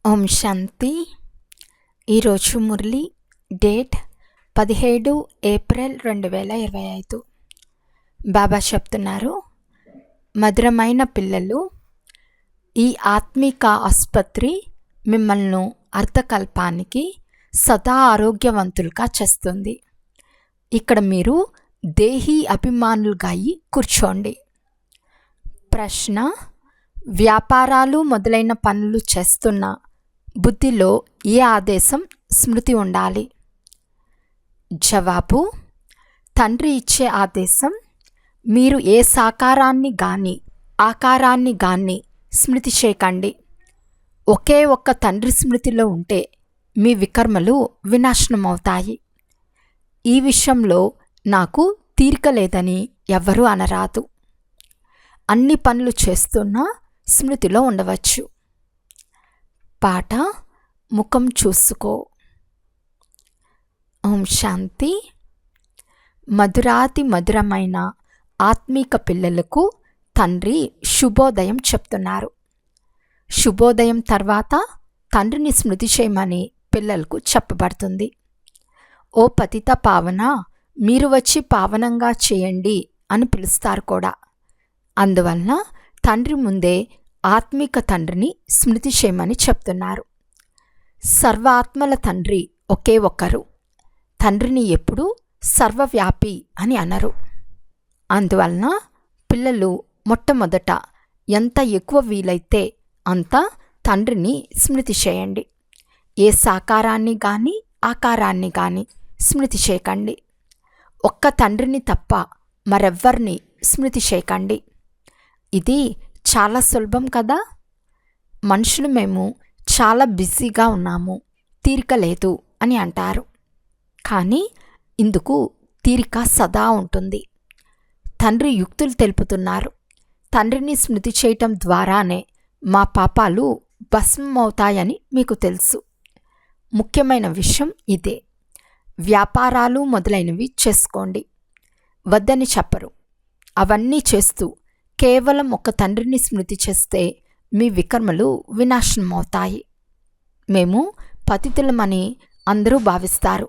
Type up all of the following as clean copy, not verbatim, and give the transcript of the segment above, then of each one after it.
ఓం శాంతి. ఈరోజు Murali date 17 April 2025. బాబా చెప్తున్నారు, మధురమైన పిల్లలు, ఈ ఆత్మిక ఆసుపత్రి మిమ్మల్ని అర్థకల్పానికి సదా ఆరోగ్యవంతులుగా చేస్తుంది. ఇక్కడ మీరు దేహీ అభిమానులుగా అయి కూర్చోండి. ప్రశ్న: వ్యాపారాలు మొదలైన పనులు చేస్తున్న బుద్ధిలో ఏ ఆదేశం స్మృతి ఉండాలి? జవాబు: తండ్రి ఇచ్చే ఆదేశం. మీరు ఏ సాకారాన్ని గాని ఆకారాన్ని గాని స్మృతి చేయకండి. ఒకే ఒక్క తండ్రి స్మృతిలో ఉంటే మీ వికర్మలు వినాశనమవుతాయి. ఈ విషయంలో నాకు తీరిక లేదని ఎవ్వరూ అనరాదు. అన్ని పనులు చేస్తున్నా స్మృతిలో ఉండవచ్చు. పాట: ముఖం చూసుకో. ఓం శాంతి. మధురాతి మధురమైన ఆత్మీక పిల్లలకు తండ్రి శుభోదయం చెప్తున్నారు. శుభోదయం తర్వాత తండ్రిని స్మృతి చేయమని పిల్లలకు చెప్పబడుతుంది. ఓ పతిత పావన, మీరు వచ్చి పావనంగా చేయండి అని పిలుస్తారు కూడా. అందువలన తండ్రి ముందే ఆత్మిక తండ్రిని స్మృతి చేయమని చెప్తున్నారు. సర్వాత్మల తండ్రి ఒకే ఒక్కరు. తండ్రిని ఎప్పుడూ సర్వవ్యాపి అని అనరు. అందువలన పిల్లలు మొట్టమొదట ఎంత ఎక్కువ వీలైతే అంత తండ్రిని స్మృతి చేయండి. ఏ సాకారాన్ని కానీ ఆకారాన్ని కానీ స్మృతి చేయకండి. ఒక్క తండ్రిని తప్ప మరెవ్వరిని స్మృతి చేయకండి. ఇది చాలా సులభం కదా. మనుషులు మేము చాలా బిజీగా ఉన్నాము, తీరిక లేదు అని అంటారు. కానీ ఇందుకు తీరిక సదా ఉంటుంది. తండ్రి యుక్తులు తెలుపుతున్నారు. తండ్రిని స్మృతి చేయటం ద్వారానే మా పాపాలు భస్మమవుతాయని మీకు తెలుసు. ముఖ్యమైన విషయం ఇదే. వ్యాపారాలు మొదలైనవి చేసుకోండి, వద్దని చెప్పరు. అవన్నీ చేస్తూ కేవలం ఒక తండ్రిని స్మృతి చేస్తే మీ వికర్మలు వినాశనమవుతాయి. మేము పతితులమని అందరూ భావిస్తారు.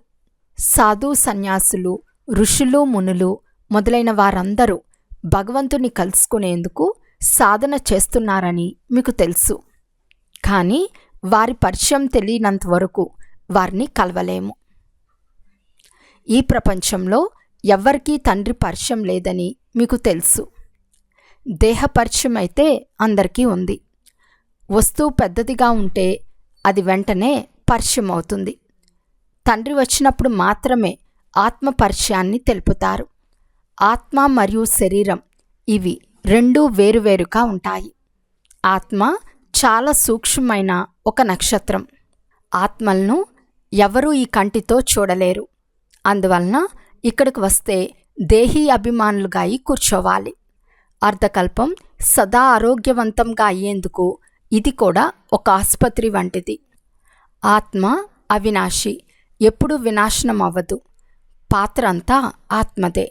సాధు సన్యాసులు, ఋషులు, మునులు మొదలైన వారందరూ భగవంతుని కలుసుకునేందుకు సాధన చేస్తున్నారని మీకు తెలుసు. కానీ వారి పరిచయం తెలియనంత వరకు వారిని కలవలేము. ఈ ప్రపంచంలో ఎవ్వరికీ తండ్రి పరిచయం లేదని మీకు తెలుసు. దేహ పరిచయం అయితే అందరికీ ఉంది. వస్తువు పెద్దదిగా ఉంటే అది వెంటనే పరిచయం అవుతుంది. తండ్రి వచ్చినప్పుడు మాత్రమే ఆత్మ పరిచయాన్ని తెలుపుతారు. ఆత్మ మరియు శరీరం ఇవి రెండూ వేరువేరుగా ఉంటాయి. ఆత్మ చాలా సూక్ష్మమైన ఒక నక్షత్రం. ఆత్మలను ఎవరూ ఈ కంటితో చూడలేరు. అందువలన ఇక్కడికి వస్తే దేహీ అభిమానులుగా అయి కూర్చోవాలి. అర్ధకల్పం సదా ఆరోగ్యవంతంగా అయ్యేందుకు ఇది కూడా ఒక ఆసుపత్రి వంటిది. ఆత్మ అవినాశి, ఎప్పుడూ వినాశనం అవ్వదు. పాత్ర అంతా ఆత్మదే.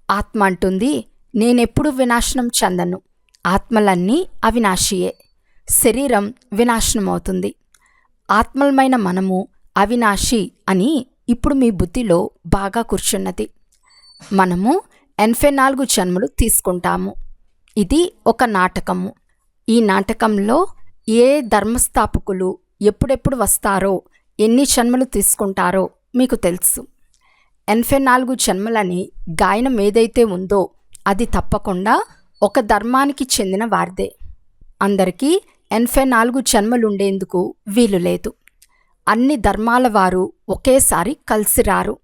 ఆత్మ అంటుంది, నేనెప్పుడు వినాశనం చెందను. ఆత్మలన్నీ అవినాశియే. శరీరం వినాశనమవుతుంది. ఆత్మలమైన మనము అవినాశి అని ఇప్పుడు మీ బుద్ధిలో బాగా కూర్చున్నది. మనము 84 జన్మలు తీసుకుంటాము. ఇది ఒక నాటకము. ఈ నాటకంలో ఏ ధర్మస్థాపకులు ఎప్పుడెప్పుడు వస్తారో, ఎన్ని జన్మలు తీసుకుంటారో మీకు తెలుసు. 84 జన్మలని గాయనం ఏదైతే ఉందో అది తప్పకుండా ఒక ధర్మానికి చెందిన వారిదే. అందరికీ 84 జన్మలుండేందుకు వీలు లేదు. అన్ని ధర్మాల వారు ఒకేసారి కలిసి రారు.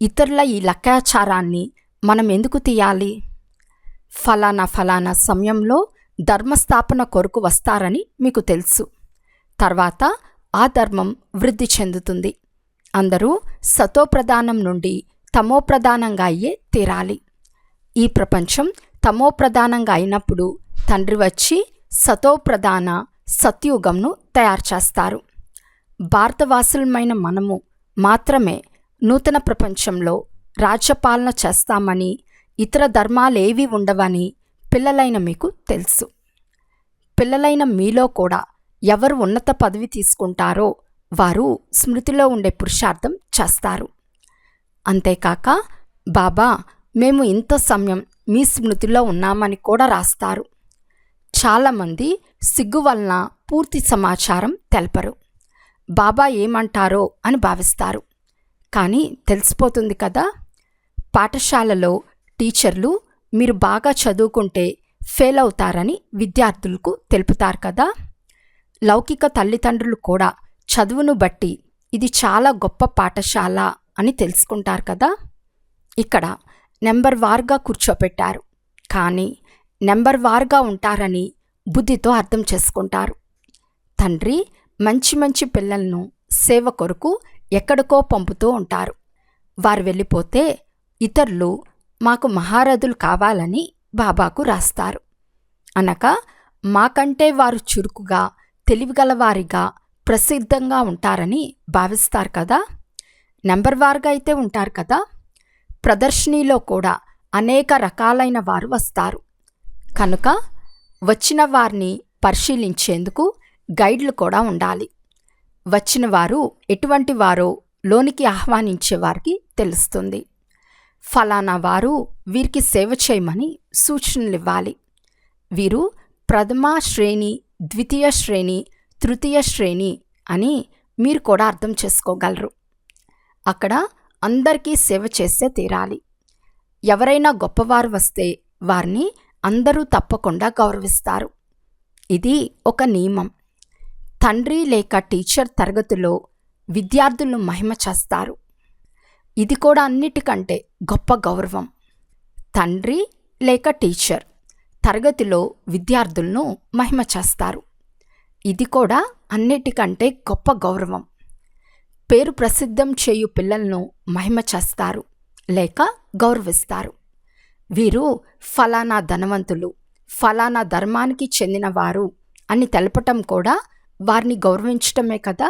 ఇతరుల ఈ లెక్కాచారాన్ని మనం ఎందుకు తీయాలి? ఫలానా సమయంలో ధర్మస్థాపన కొరకు వస్తారని మీకు తెలుసు. తర్వాత ఆ ధర్మం వృద్ధి చెందుతుంది. అందరూ సతోప్రధానం నుండి తమోప్రధానంగా అయ్యే తీరాలి. ఈ ప్రపంచం తమోప్రధానంగా అయినప్పుడు తండ్రి వచ్చి సతోప్రధాన సత్యుగంను తయారు చేస్తారు. భారతవాసులమైన మనము మాత్రమే నూతన ప్రపంచంలో రాజ్యపాలన చేస్తామని, ఇతర ధర్మాలేవీ ఉండవని పిల్లలైన మీకు తెలుసు. పిల్లలైన మీలో కూడా ఎవరు ఉన్నత పదవి తీసుకుంటారో వారు స్మృతిలో ఉండే పురుషార్థం చేస్తారు. అంతేకాక బాబా మేము ఇంత సమయం మీ స్మృతిలో ఉన్నామని కూడా రాస్తారు. చాలామంది సిగ్గు వలన పూర్తి సమాచారం తెలపరు. బాబా ఏమంటారో అని భావిస్తారు. కానీ తెలిసిపోతుంది కదా. పాఠశాలలో టీచర్లు మీరు బాగా చదువుకుంటే ఫెయిల్ అవుతారని విద్యార్థులకు తెలుపుతారు కదా. లౌకిక తల్లిదండ్రులు కూడా చదువును బట్టి ఇది చాలా గొప్ప పాఠశాల అని తెలుసుకుంటారు కదా. ఇక్కడ నెంబర్ వార్గా కూర్చోపెట్టారు, కానీ నెంబర్ వార్గా ఉంటారని బుద్ధితో అర్థం చేసుకుంటారు. తండ్రి మంచి మంచి పిల్లలను సేవ కొరకు ఎక్కడికో పంపుతూ ఉంటారు. వారు వెళ్ళిపోతే ఇతరులు మాకు మహారథులు కావాలని బాబాకు రాస్తారు. అనగా మాకంటే వారు చురుకుగా తెలివిగలవారిగా ప్రసిద్ధంగా ఉంటారని భావిస్తారు కదా. నెంబర్ వారుగా అయితే ఉంటారు కదా. ప్రదర్శనీలో కూడా అనేక రకాలైన వారు వస్తారు. కనుక వచ్చిన వారిని పరిశీలించేందుకు గైడ్లు కూడా ఉండాలి. వచ్చిన వారు ఎటువంటి వారో లోనికి ఆహ్వానించే వారికి తెలుస్తుంది. ఫలానా వారు వీరికి సేవ చేయమని సూచనలు ఇవ్వాలి. వీరు ప్రథమ శ్రేణి, ద్వితీయ శ్రేణి, తృతీయ శ్రేణి అని మీరు కూడా అర్థం చేసుకోగలరు. అక్కడ అందరికీ సేవ చేసే తీరాలి. ఎవరైనా గొప్పవారు వస్తే వారిని అందరూ తప్పకుండా గౌరవిస్తారు. ఇది ఒక నియమం. తండ్రి లేక టీచర్ తరగతిలో విద్యార్థులను మహిమ చేస్తారు. ఇది కూడా అన్నిటికంటే గొప్ప గౌరవం. తండ్రి లేక టీచర్ తరగతిలో విద్యార్థులను మహిమ చేస్తారు. ఇది కూడా అన్నిటికంటే గొప్ప గౌరవం. పేరు ప్రసిద్ధం చేయు పిల్లలను మహిమ చేస్తారు లేక గౌరవిస్తారు. వీరు ఫలానా ధనవంతులు, ఫలానా ధర్మానికి చెందినవారు అని తెలపటం కూడా వారిని గౌరవించటమే కదా.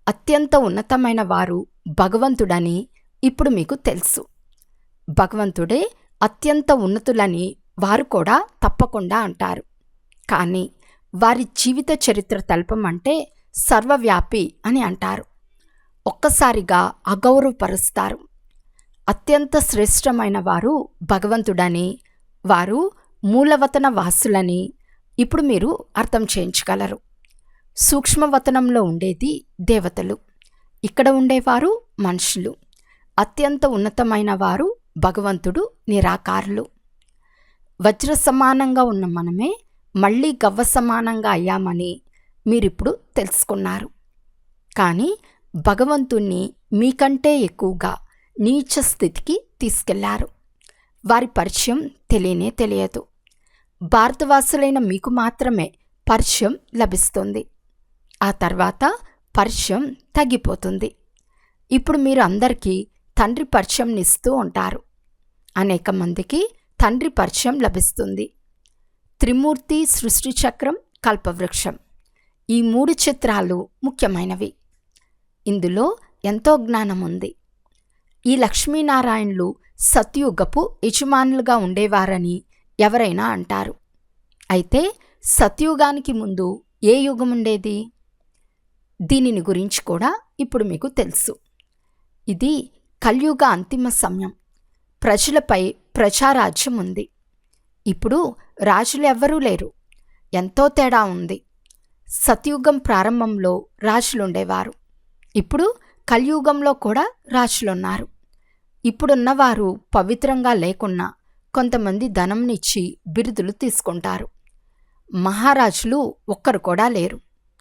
అత్యంత ఉన్నతమైన వారు భగవంతుడని ఇప్పుడు మీకు తెలుసు. భగవంతుడే అత్యంత ఉన్నతులని వారు కూడా తప్పకుండా అంటారు. కానీ వారి జీవిత చరిత్ర తెలపమంటే సర్వవ్యాపి అని అంటారు. ఒక్కసారిగా అగౌరవపరుస్తారు. అత్యంత శ్రేష్టమైన వారు భగవంతుడని, వారు మూలవతన వాసులని ఇప్పుడు మీరు అర్థం చేయించగలరు. సూక్ష్మవతనంలో ఉండేది దేవతలు, ఇక్కడ ఉండేవారు మనుషులు. అత్యంత ఉన్నతమైన వారు భగవంతుడు, నిరాకారులు. వజ్ర సమానంగా ఉన్న మనమే మళ్ళీ గవ్వ సమానంగా అయ్యామని మీరిప్పుడు తెలుసుకున్నారు. కానీ భగవంతుణ్ణి మీకంటే ఎక్కువగా నీచ స్థితికి తీసుకెళ్లారు. వారి పరిచయం తెలియనే తెలియదు. భారతవాసులైన మీకు మాత్రమే పరిచయం లభిస్తుంది. ఆ తర్వాత పరిచయం తగ్గిపోతుంది. ఇప్పుడు మీరు అందరికీ తండ్రి పరిచయం ఇస్తూ ఉంటారు. అనేక మందికి తండ్రి పరిచయం లభిస్తుంది. త్రిమూర్తి, సృష్టి చక్రం, కల్పవృక్షం, ఈ 3 చిత్రాలు ముఖ్యమైనవి. ఇందులో ఎంతో జ్ఞానం ఉంది. ఈ లక్ష్మీనారాయణులు సత్యుగపు యజమానులుగా ఉండేవారని ఎవరైనా అంటారు. అయితే సత్యుగానికి ముందు ఏ యుగం ఉండేది? దీనిని గురించి కూడా ఇప్పుడు మీకు తెలుసు. ఇది కలియుగ అంతిమ సమయం. ప్రజలపై ప్రజారాజ్యం ఉంది. ఇప్పుడు రాజులు ఎవ్వరూ లేరు. ఎంతో తేడా ఉంది. సత్యుగం ప్రారంభంలో రాజులుండేవారు. ఇప్పుడు కలియుగంలో కూడా రాజులున్నారు. ఇప్పుడున్నవారు పవిత్రంగా లేకున్నా కొంతమంది ధనంనిచ్చి బిరుదులు తీసుకుంటారు. మహారాజులు ఒక్కరు కూడా లేరు,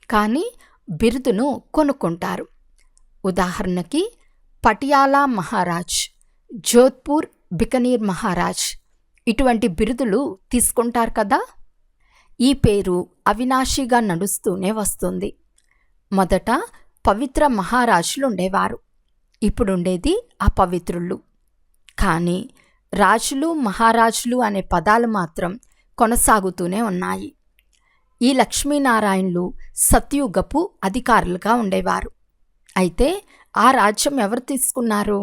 కానీ బిరుదును కొనుక్కుంటారు. ఉదాహరణకి పటియాలా మహారాజ్, జోధ్పూర్ బికనీర్ మహారాజ్ ఇటువంటి బిరుదులు తీసుకుంటారు కదా. ఈ పేరు అవినాశిగా నడుస్తూనే వస్తుంది. మొదట పవిత్ర మహారాజులు ఉండేవారు. ఇప్పుడుండేది అపవిత్రులు. కానీ రాజులు, మహారాజులు అనే పదాలు మాత్రం కొనసాగుతూనే ఉన్నాయి. ఈ లక్ష్మీనారాయణులు సత్యుగపు అధికారులుగా ఉండేవారు. అయితే ఆ రాజ్యం ఎవరు తీసుకున్నారు?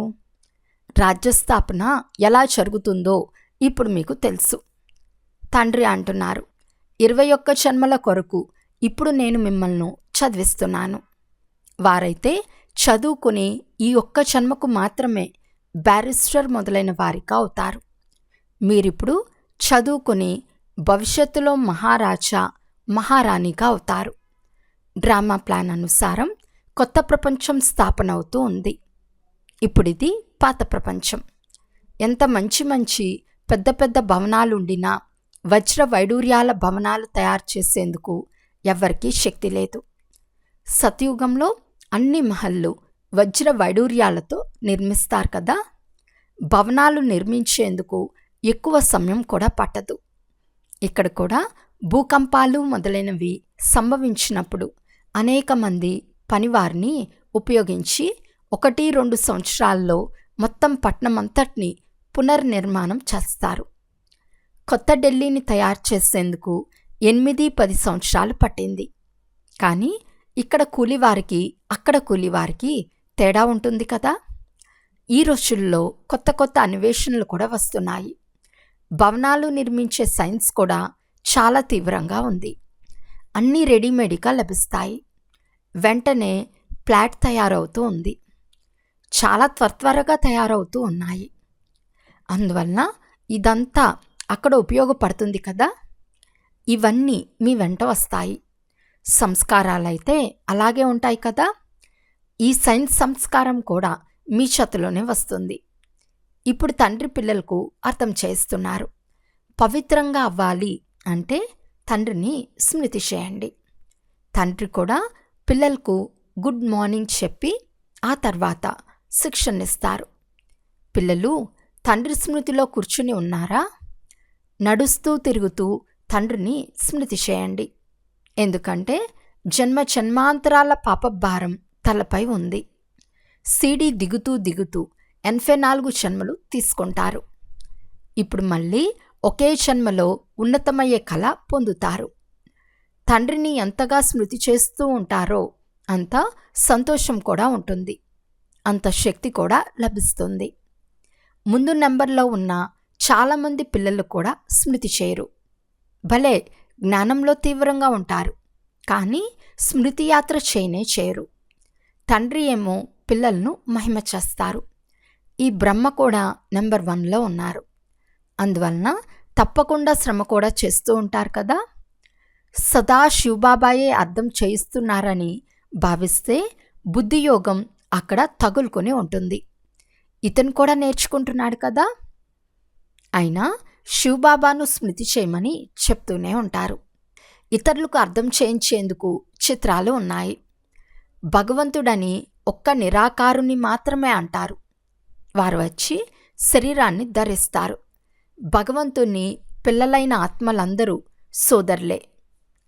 రాజ్యస్థాపన ఎలా జరుగుతుందో ఇప్పుడు మీకు తెలుసు. తండ్రి అంటున్నారు, 21 జన్మల కొరకు ఇప్పుడు నేను మిమ్మల్ని చదివిస్తున్నాను. వారైతే చదువుకుని ఈ ఒక్క జన్మకు మాత్రమే బ్యారిస్టర్ మొదలైన వారిగా అవుతారు. మీరిప్పుడు చదువుకుని భవిష్యత్తులో మహారాజా మహారాణిగా అవుతారు. డ్రామా ప్లాన్ అనుసారం కొత్త ప్రపంచం స్థాపన అవుతూ ఉంది. ఇప్పుడిది పాత ప్రపంచం. ఎంత మంచి మంచి పెద్ద పెద్ద భవనాలుండినా వజ్ర వైడూర్యాల భవనాలు తయారు చేసేందుకు ఎవ్వరికీ శక్తి లేదు. సతయుగంలో అన్ని మహల్లు వజ్ర వైడూర్యాలతో నిర్మిస్తారు కదా. భవనాలు నిర్మించేందుకు ఎక్కువ సమయం కూడా పట్టదు. ఇక్కడ కూడా భూకంపాలు మొదలైనవి సంభవించినప్పుడు అనేక మంది పనివారిని ఉపయోగించి 1-2 సంవత్సరాల్లో మొత్తం పట్నమంతటిని పునర్నిర్మాణం చేస్తారు. కొత్త ఢిల్లీని తయారు చేసేందుకు 8-10 సంవత్సరాలు పట్టింది. కానీ ఇక్కడ కూలివారికి అక్కడ కూలివారికి తేడా ఉంటుంది కదా. ఈ రోజుల్లో కొత్త కొత్త అన్వేషణలు కూడా వస్తున్నాయి. భవనాలు నిర్మించే సైన్స్ కూడా చాలా తీవ్రంగా ఉంది. అన్నీ రెడీమేడ్గా లభిస్తాయి. వెంటనే ఫ్లాట్ తయారవుతూ ఉంది. చాలా త్వరగా తయారవుతూ ఉన్నాయి. అందువలన ఇదంతా అక్కడ ఉపయోగపడుతుంది కదా. ఇవన్నీ మీ వెంట వస్తాయి. సంస్కారాలైతే అలాగే ఉంటాయి కదా. ఈ సైన్స్ సంస్కారం కూడా మీ చేతిలోనే వస్తుంది. ఇప్పుడు తండ్రి పిల్లలకు అర్థం చేస్తున్నారు. పవిత్రంగా అవ్వాలి అంటే తండ్రిని స్మృతి చేయండి. తండ్రి కూడా పిల్లలకు గుడ్ మార్నింగ్ చెప్పి ఆ తర్వాత శిక్షణ ఇస్తారు. పిల్లలు తండ్రి స్మృతిలో కూర్చుని ఉన్నారా? నడుస్తూ తిరుగుతూ తండ్రిని స్మృతి చేయండి. ఎందుకంటే జన్మ జన్మాంతరాల పాపభారం తలపై ఉంది. సీడీ దిగుతూ దిగుతూ 84 జన్మలు తీసుకుంటారు. ఇప్పుడు మళ్ళీ ఒకే జన్మలో ఉన్నతమయ్యే కళ పొందుతారు. తండ్రిని ఎంతగా స్మృతి చేస్తూ ఉంటారో అంత సంతోషం కూడా ఉంటుంది, అంత శక్తి కూడా లభిస్తుంది. ముందు నెంబర్లో ఉన్న చాలామంది పిల్లలు కూడా స్మృతి చేయరు. భలే జ్ఞానంలో తీవ్రంగా ఉంటారు, కానీ స్మృతి యాత్ర చేయరు. తండ్రి ఏమో పిల్లలను మహిమ చేస్తారు. ఈ బ్రహ్మ కూడా నెంబర్ 1లో ఉన్నారు. అందువలన తప్పకుండా శ్రమ కూడా చేస్తూ ఉంటారు కదా. సదా శివబాబాయే అర్థం చేయిస్తున్నారని భావిస్తే బుద్ధియోగం అక్కడ తగులుకొని ఉంటుంది. ఇతను కూడా నేర్చుకుంటున్నాడు కదా. అయినా శివబాబాను స్మృతి చేయమని చెప్తూనే ఉంటారు. ఇతరులకు అర్థం చేయించేందుకు చిత్రాలు ఉన్నాయి. భగవంతుడని ఒక్క నిరాకారుని మాత్రమే అంటారు. వారు వచ్చి శరీరాన్ని ధరిస్తారు. భగవంతుని పిల్లలైన ఆత్మలందరూ సోదరులే.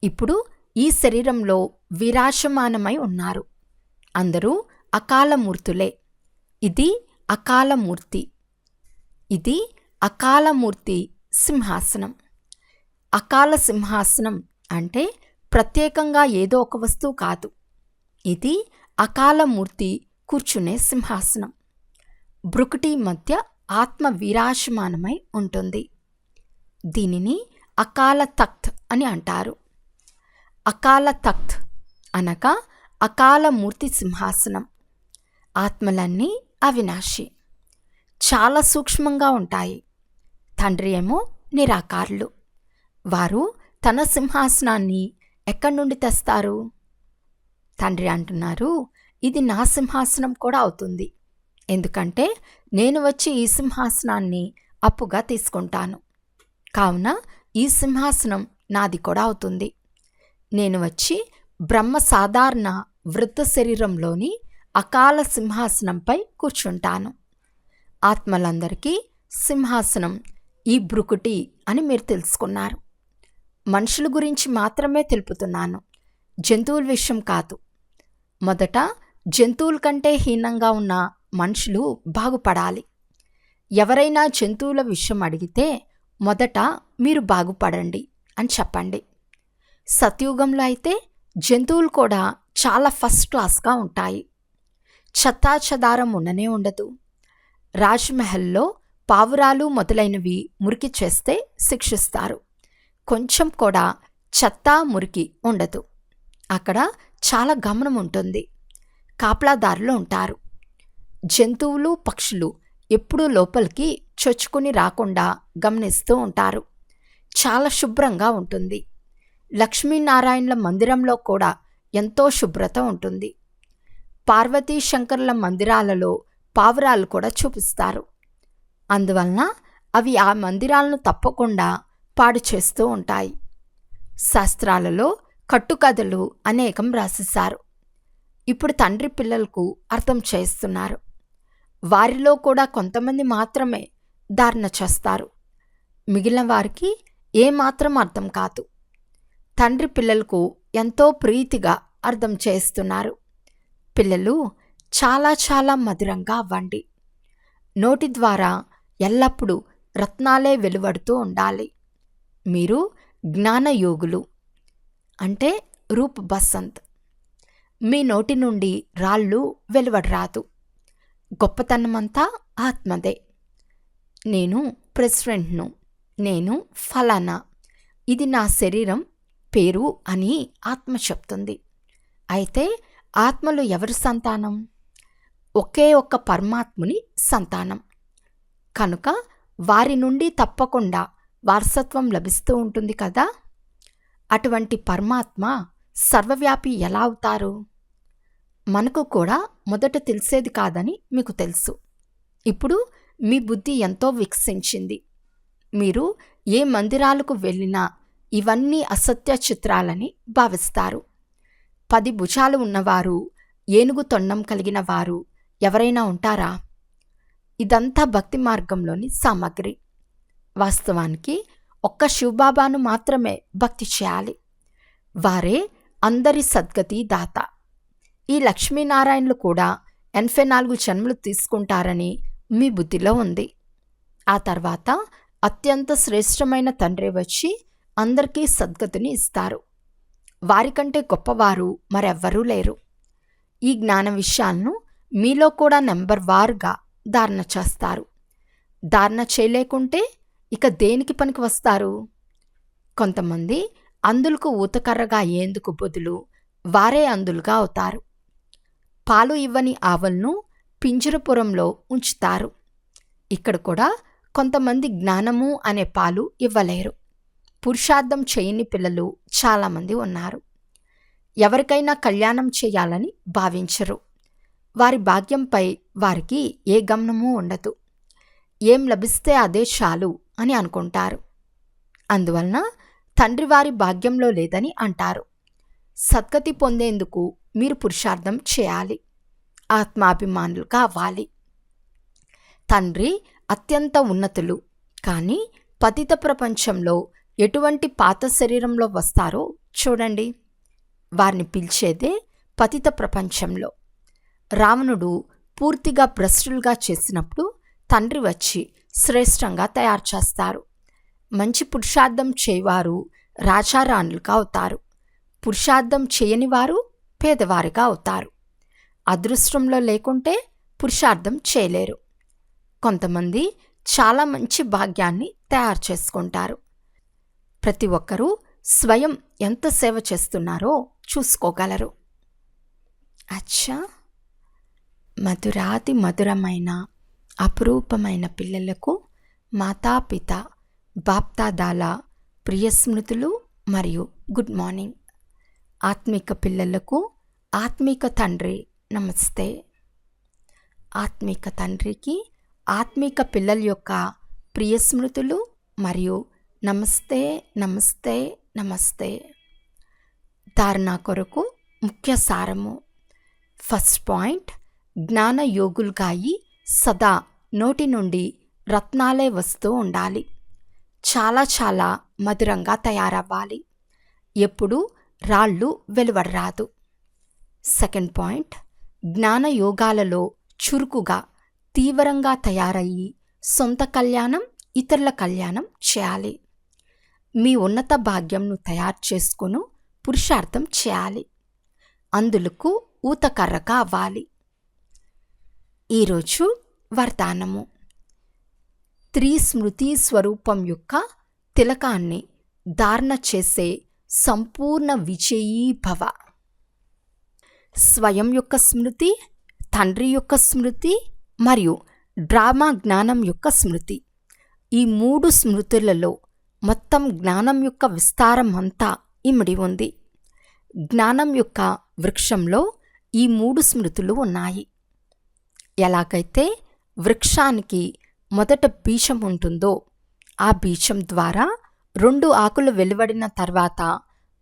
ఇప్పుడు ఈ శరీరంలో విరాజమానమై ఉన్నారు. అందరూ అకాలమూర్తులే. ఇది అకాలమూర్తి. ఇది అకాలమూర్తి సింహాసనం. అకాల సింహాసనం అంటే ప్రత్యేకంగా ఏదో ఒక వస్తువు కాదు. ఇది అకాలమూర్తి కూర్చునే సింహాసనం. బ్రుకుటి మధ్య ఆత్మ విరాజమానమై ఉంటుంది. దీనిని అకాల తఖ్త్ అని అంటారు. అకాల తఖ్త్ అనగా అకాలమూర్తి సింహాసనం. ఆత్మలన్నీ అవినాశి, చాలా సూక్ష్మంగా ఉంటాయి. తండ్రి ఏమో నిరాకారులు. వారు తన సింహాసనాన్ని ఎక్కడి నుండి తెస్తారు? తండ్రి అంటున్నారు, ఇది నా సింహాసనం కూడా అవుతుంది. ఎందుకంటే నేను వచ్చి ఈ సింహాసనాన్ని అప్పుగా తీసుకుంటాను. కావున ఈ సింహాసనం నాది కూడా అవుతుంది. నేను వచ్చి బ్రహ్మ సాధారణ వృద్ధ శరీరంలోని అకాల సింహాసనంపై కూర్చుంటాను. ఆత్మలందరికీ సింహాసనం ఈ బ్రుకుటి అని మీరు తెలుసుకున్నారు. మనుషుల గురించి మాత్రమే తెలుపుతున్నాను, జంతువుల విషయం కాదు. మొదట జంతువుల కంటే హీనంగా ఉన్న మనుషులు బాగుపడాలి. ఎవరైనా జంతువుల విషయం అడిగితే మొదట మీరు బాగుపడండి అని చెప్పండి. సత్యుగంలో అయితే జంతువులు కూడా చాలా ఫస్ట్ క్లాస్గా ఉంటాయి. చెత్తాచెదారం ఉండనే ఉండదు. రాజ్మహల్లో పావురాలు మొదలైనవి మురికి చేస్తే శిక్షిస్తారు. కొంచెం కూడా చెత్త మురికి ఉండదు. అక్కడ చాలా గమనం ఉంటుంది. కాపలాదారులు ఉంటారు. జంతువులు, పక్షులు ఎప్పుడూ లోపలికి చొచ్చుకుని రాకుండా గమనిస్తూ ఉంటారు. చాలా శుభ్రంగా ఉంటుంది. లక్ష్మీనారాయణల మందిరంలో కూడా ఎంతో శుభ్రత ఉంటుంది. పార్వతీ శంకరుల మందిరాలలో పావురాలు కూడా చూపిస్తారు. అందువలన అవి ఆ మందిరాలను తప్పకుండా పాడు చేస్తూ ఉంటాయి. శాస్త్రాలలో కట్టుకథలు అనేకం రాసేశారు. ఇప్పుడు తండ్రి పిల్లలకు అర్థం చేస్తున్నారు. వారిలో కూడా కొంతమంది మాత్రమే ధారణ చేస్తారు. మిగిలిన వారికి ఏమాత్రం అర్థం కాదు. తండ్రి పిల్లలకు ఎంతో ప్రీతిగా అర్థం చేస్తున్నారు. పిల్లలు చాలా చాలా మధురంగా అవ్వండి. నోటి ద్వారా ఎల్లప్పుడూ రత్నాలే వెలువడుతూ ఉండాలి. మీరు జ్ఞానయోగులు, అంటే రూప్ బసంత్. మీ నోటి నుండి రాళ్ళు వెలువడరాదు. గొప్పతనమంతా ఆత్మదే. నేను ప్రెసిడెంట్ను, నేను ఫలానా, ఇది నా శరీరం పేరు అని ఆత్మ చెప్తుంది. అయితే ఆత్మలు ఎవరి సంతానం? ఒకే ఒక్క పరమాత్ముని సంతానం. కనుక వారి నుండి తప్పకుండా వారసత్వం లభిస్తూ ఉంటుంది కదా. అటువంటి పరమాత్మ సర్వవ్యాపి ఎలా అవుతారు? మనకు కూడా మొదట తెలిసేది కాదని మీకు తెలుసు. ఇప్పుడు మీ బుద్ధి ఎంతో వికసించింది. మీరు ఏ మందిరాలకు వెళ్ళినా ఇవన్నీ అసత్య చిత్రాలని భావిస్తారు. 10 భుజాలు ఉన్నవారు, ఏనుగు తొండం కలిగిన వారు ఎవరైనా ఉంటారా? ఇదంతా భక్తి మార్గంలోని సామగ్రి. వాస్తవానికి ఒక్క శివబాబాను మాత్రమే భక్తి చేయాలి. వారే అందరి సద్గతి దాత. ఈ లక్ష్మీనారాయణలు కూడా 84 జన్మలు తీసుకుంటారని మీ బుద్ధిలో ఉంది. ఆ తర్వాత అత్యంత శ్రేష్టమైన తండ్రి వచ్చి అందరికీ సద్గతిని ఇస్తారు. వారికంటే గొప్పవారు మరెవ్వరూ లేరు. ఈ జ్ఞాన విషయాలను మీలో కూడా నెంబర్ వారుగా ధారణ చేస్తారు. ధారణ చేయలేకుంటే ఇక దేనికి పనికి వస్తారు? కొంతమంది అందులకు ఊతకర్రగా అయ్యేందుకు బదులు వారే అందులుగా అవుతారు. పాలు ఇవ్వని ఆవులను పింజరపురంలో ఉంచుతారు. ఇక్కడ కూడా కొంతమంది జ్ఞానము అనే పాలు ఇవ్వలేరు. పురుషార్థం చేయని పిల్లలు చాలామంది ఉన్నారు. ఎవరికైనా కళ్యాణం చేయాలని భావించరు. వారి భాగ్యంపై వారికి ఏ గమనమూ ఉండదు. ఏం లభిస్తే అదే చాలు అని అనుకుంటారు. అందువలన తండ్రి వారి భాగ్యంలో లేదని అంటారు. సద్గతి పొందేందుకు మీరు పురుషార్థం చేయాలి. ఆత్మాభిమానులు కావాలి. తండ్రి అత్యంత ఉన్నతులు. కానీ పతిత ప్రపంచంలో ఎటువంటి పాత శరీరంలో వస్తారో చూడండి. వారిని పిలిచేదే పతిత ప్రపంచంలో. రావణుడు పూర్తిగా భ్రష్టులుగా చేసినప్పుడు తండ్రి వచ్చి శ్రేష్టంగా తయారు చేస్తారు. మంచి పురుషార్థం చేయవారు రాజారాణులుగా అవుతారు. పురుషార్థం చేయని వారు పేదవారిగా అవుతారు. అదృష్టంలో లేకుంటే పురుషార్థం చేయలేరు. కొంతమంది చాలా మంచి భాగ్యాన్ని తయారు చేసుకుంటారు. ప్రతి ఒక్కరూ స్వయం ఎంత సేవ చేస్తున్నారో చూసుకోగలరు. అచ్చా, మధురాతి మధురమైన అపురూపమైన పిల్లలకు మాతాపిత బాప్దాదాల ప్రియ స్మృతులు మరియు గుడ్ మార్నింగ్. ఆత్మిక పిల్లలకు ఆత్మిక తండ్రి నమస్తే. ఆత్మిక తండ్రికి ఆత్మిక పిల్లల యొక్క ప్రియ స్మృతులు మరియు నమస్తే నమస్తే నమస్తే. ధారణ కొరకు ముఖ్య సారము. ఫస్ట్ పాయింట్, జ్ఞాన యోగులుగా అయి సదా నోటి నుండి రత్నాలే వస్తూ ఉండాలి. చాలా చాలా మధురంగా తయారవ్వాలి. ఎప్పుడూ రాళ్ళు వెలువడరాదు. సెకండ్ పాయింట్, జ్ఞాన యోగాలలో చురుకుగా తీవ్రంగా తయారయ్యి సొంత కళ్యాణం, ఇతరుల కళ్యాణం చేయాలి. మీ ఉన్నత భాగ్యంను తయారు చేసుకుని పురుషార్థం చేయాలి. అందులకు ఊతకర్రగా అవ్వాలి. ఈరోజు వరదానము. త్రిస్మృతి స్వరూపం యొక్క తిలకాన్ని ధారణ చేసే సంపూర్ణ విజయీ భవ. స్వయం యొక్క స్మృతి, తండ్రి యొక్క స్మృతి మరియు డ్రామా జ్ఞానం యొక్క స్మృతి. ఈ 3 స్మృతులలో మొత్తం జ్ఞానం యొక్క విస్తారం అంతా ఇమిడి ఉంది. జ్ఞానం యొక్క వృక్షంలో ఈ 3 స్మృతులు ఉన్నాయి. ఎలాగైతే వృక్షానికి మొదట బీజం ఉంటుందో, ఆ బీజం ద్వారా 2 ఆకులు వెలువడిన తర్వాత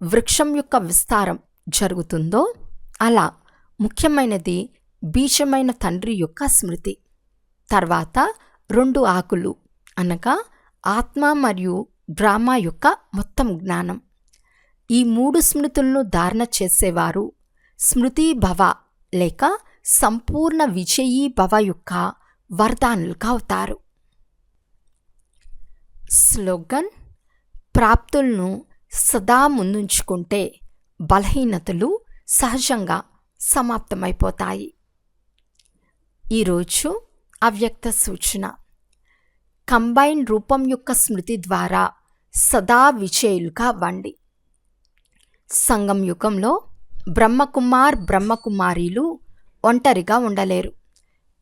వృక్షం యొక్క విస్తారం జరుగుతుందో, అలా ముఖ్యమైనది బీజమైన తండ్రి యొక్క స్మృతి. తర్వాత 2 ఆకులు అనగా ఆత్మ మరియు డ్రామా యొక్క మొత్తం జ్ఞానం. ఈ 3 స్మృతులను ధారణ చేసేవారు స్మృతి భవ లేక సంపూర్ణ విజయీ భవ యొక్క వరదానులుగా అవుతారు. స్లోగన్: ప్రాప్తులను సదా ముందుంచుకుంటే బలహీనతలు సహజంగా సమాప్తమైపోతాయి. ఈరోజు అవ్యక్త సూచన: కంబైన్ రూపం యొక్క స్మృతి ద్వారా సదా విజయులుగా అవ్వండి. సంగం యుగంలో బ్రహ్మకుమారీలు ఒంటరిగా ఉండలేరు.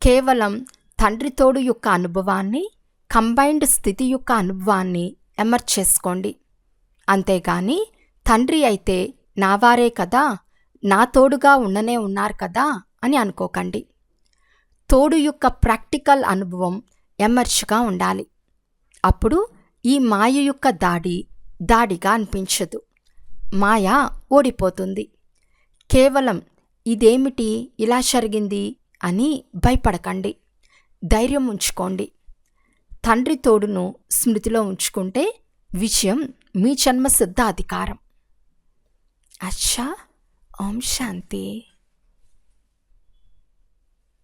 కేవలం తండ్రి తోడు యొక్క అనుభవాన్ని, కంబైన్డ్ స్థితి యొక్క అనుభవాన్ని ఎమర్చేసుకోండి. అంతేగాని తండ్రి అయితే నావారే కదా, నా తోడుగా ఉండనే ఉన్నారు కదా అని అనుకోకండి. తోడు యొక్క ప్రాక్టికల్ అనుభవం ఎమర్జ్గా ఉండాలి. అప్పుడు ఈ మాయ యొక్క దాడిగా అనిపించదు. మాయ ఓడిపోతుంది. కేవలం ఇదేమిటి ఇలా జరిగింది అని భయపడకండి. ధైర్యం ఉంచుకోండి. తండ్రి తోడును స్మృతిలో ఉంచుకుంటే విజయం మీ జన్మసిద్ధ అధికారం. అచ్చా. ఓం శాంతి.